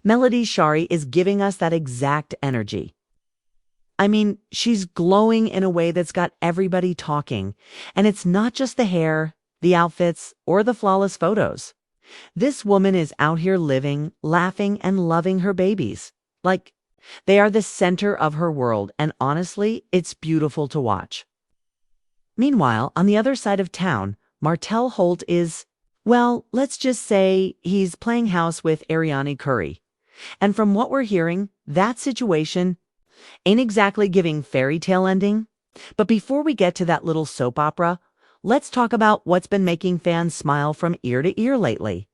Melody Shari is giving us that exact energy. I mean, she's glowing in a way that's got everybody talking. And it's not just the hair, the outfits, or the flawless photos. This woman is out here living, laughing, and loving her babies. Like, they are the center of her world, and honestly, it's beautiful to watch. Meanwhile, on the other side of town, Martell Holt is, well, let's just say he's playing house with Ariane Curry. And from what we're hearing, that situation ain't exactly giving fairy tale ending. But before we get to that little soap opera, let's talk about what's been making fans smile from ear to ear lately.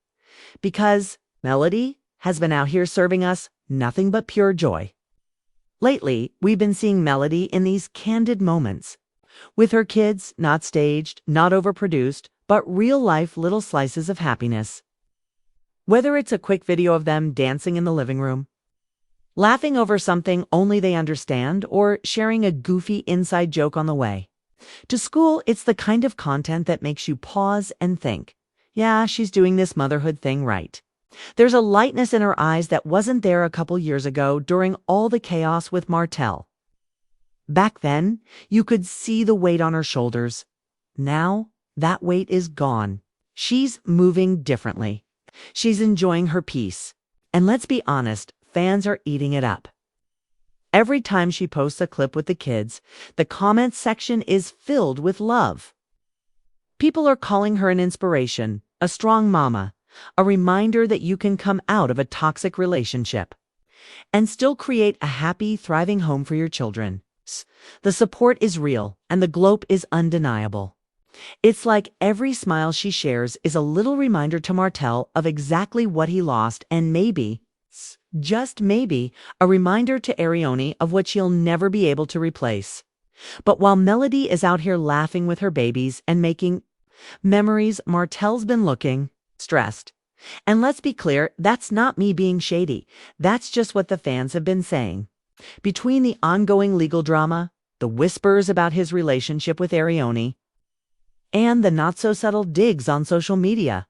Because Melody has been out here serving us nothing but pure joy. Lately, we've been seeing Melody in these candid moments, with her kids, not staged, not overproduced, but real-life little slices of happiness. Whether it's a quick video of them dancing in the living room, laughing over something only they understand, or sharing a goofy inside joke on the way to school, it's the kind of content that makes you pause and think, yeah, she's doing this motherhood thing right. There's a lightness in her eyes that wasn't there a couple years ago during all the chaos with Martell. Back then, you could see the weight on her shoulders. Now, that weight is gone. She's moving differently. She's enjoying her peace. And let's be honest, fans are eating it up. Every time she posts a clip with the kids, the comments section is filled with love. People are calling her an inspiration, a strong mama, a reminder that you can come out of a toxic relationship and still create a happy, thriving home for your children. The support is real, and the glow is undeniable. It's like every smile she shares is a little reminder to Martell of exactly what he lost, and maybe, just maybe, a reminder to Ariane of what she'll never be able to replace. But while Melody is out here laughing with her babies and making memories, Martell's been looking stressed. And let's be clear, that's not me being shady. That's just what the fans have been saying. Between the ongoing legal drama, the whispers about his relationship with Ariane, and the not-so-subtle digs on social media,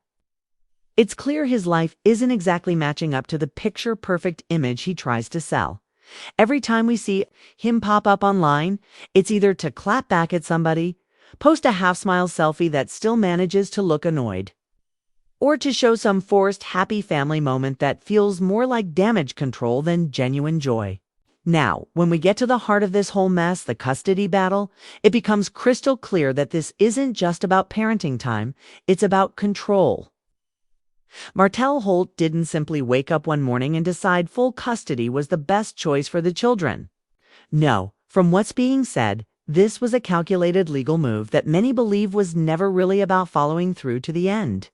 it's clear his life isn't exactly matching up to the picture-perfect image he tries to sell. Every time we see him pop up online, it's either to clap back at somebody, post a half-smile selfie that still manages to look annoyed, or to show some forced happy family moment that feels more like damage control than genuine joy. Now, when we get to the heart of this whole mess, the custody battle, it becomes crystal clear that this isn't just about parenting time, it's about control. Martell Holt didn't simply wake up one morning and decide full custody was the best choice for the children. No, from what's being said, this was a calculated legal move that many believe was never really about following through to the end.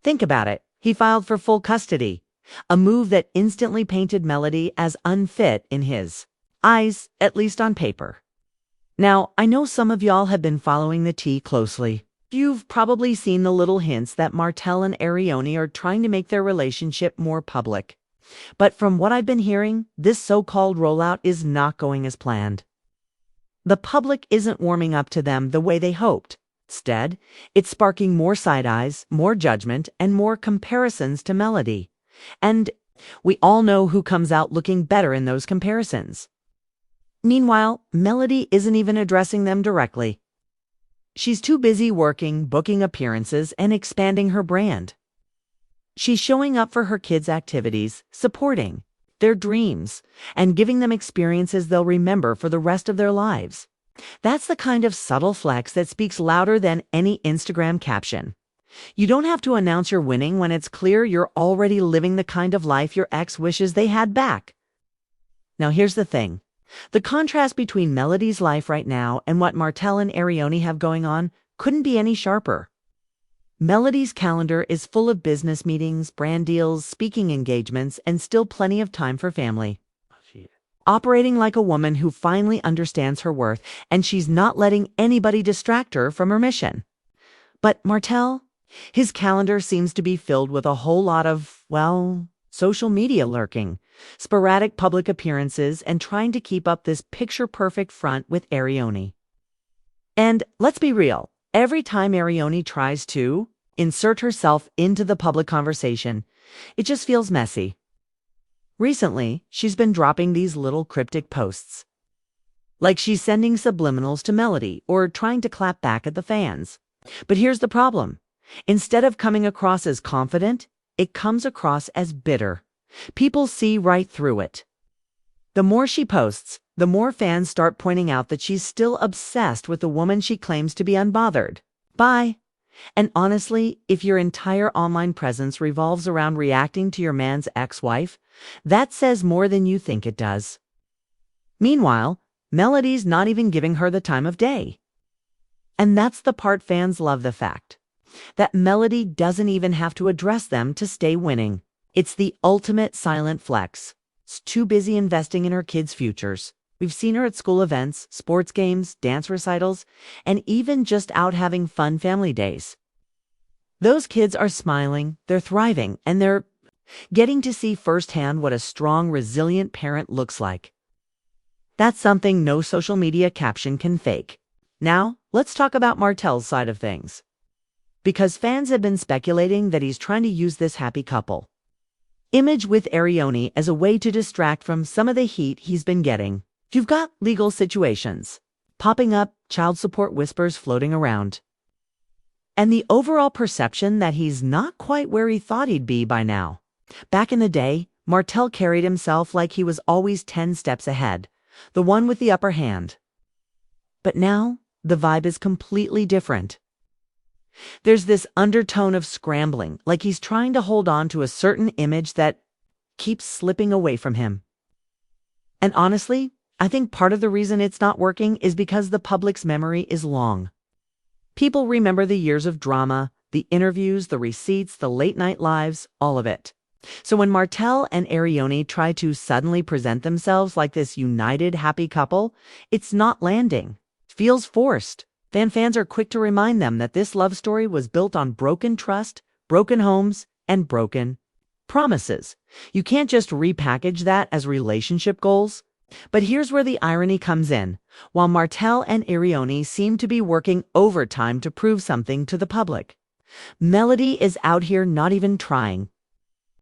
Think about it. He filed for full custody, a move that instantly painted Melody as unfit in his eyes, at least on paper. Now, I know some of y'all have been following the tea closely. You've probably seen the little hints that Martell and Ariane are trying to make their relationship more public. But from what I've been hearing, this so-called rollout is not going as planned. The public isn't warming up to them the way they hoped. Instead, it's sparking more side eyes, more judgment, and more comparisons to Melody. And we all know who comes out looking better in those comparisons. Meanwhile, Melody isn't even addressing them directly. She's too busy working, booking appearances, and expanding her brand. She's showing up for her kids' activities, supporting their dreams, and giving them experiences they'll remember for the rest of their lives. That's the kind of subtle flex that speaks louder than any Instagram caption. You don't have to announce you're winning when it's clear you're already living the kind of life your ex wishes they had back. Now here's the thing. The contrast between Melody's life right now and what Martell and Ariane have going on couldn't be any sharper. Melody's calendar is full of business meetings, brand deals, speaking engagements, and still plenty of time for family. Operating like a woman who finally understands her worth, and she's not letting anybody distract her from her mission. But Martell, his calendar seems to be filled with a whole lot of, well, social media lurking, sporadic public appearances, and trying to keep up this picture-perfect front with Ariane. And let's be real, every time Ariane tries to insert herself into the public conversation, It just feels messy. Recently, she's been dropping these little cryptic posts, like she's sending subliminals to Melody or trying to clap back at the fans. But here's the problem. Instead of coming across as confident, it comes across as bitter. People see right through it. The more she posts, the more fans start pointing out that she's still obsessed with the woman she claims to be unbothered by. And honestly, if your entire online presence revolves around reacting to your man's ex-wife, that says more than you think it does. Meanwhile, Melody's not even giving her the time of day. And that's the part fans love, the fact that Melody doesn't even have to address them to stay winning. It's the ultimate silent flex. She's too busy investing in her kids' futures. We've seen her at school events, sports games, dance recitals, and even just out having fun family days. Those kids are smiling, they're thriving, and they're getting to see firsthand what a strong, resilient parent looks like. That's something no social media caption can fake. Now, let's talk about Martell's side of things, because fans have been speculating that he's trying to use this happy couple image with Arione as a way to distract from some of the heat he's been getting. You've got legal situations popping up, child support whispers floating around, and the overall perception that he's not quite where he thought he'd be by now. Back in the day, Martell carried himself like he was always 10 steps ahead, the one with the upper hand. But now, the vibe is completely different. There's this undertone of scrambling, like he's trying to hold on to a certain image that keeps slipping away from him. And honestly, I think part of the reason it's not working is because the public's memory is long. People remember the years of drama, the interviews, the receipts, the late-night lives, all of it. So when Martell and Arione try to suddenly present themselves like this united, happy couple, it's not landing. It feels forced. Fans are quick to remind them that this love story was built on broken trust, broken homes, and broken promises. You can't just repackage that as relationship goals. But here's where the irony comes in. While Martell and Arione seem to be working overtime to prove something to the public, Melody is out here not even trying.